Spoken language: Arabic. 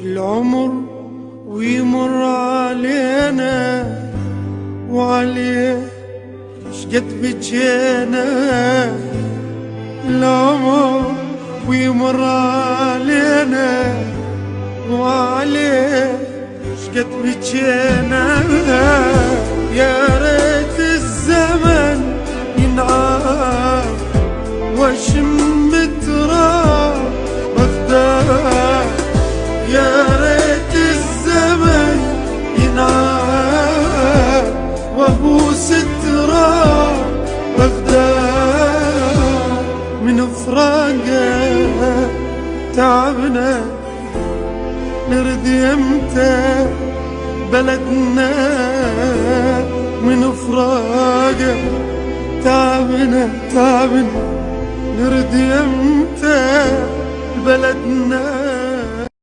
العمر ويمر علينا وعليه شقد بجينا. العمر ويمر علينا وعليه شقد بجينا. يا ريت الزمن ينعاد واشم التراب بغداد. يا ريت الزمن ينعاد وابوس التراب بغداد. من فراقه تعبنا نرد يمتى بلدنا. من فراقه تعبنا نرد يمتى بلدنا.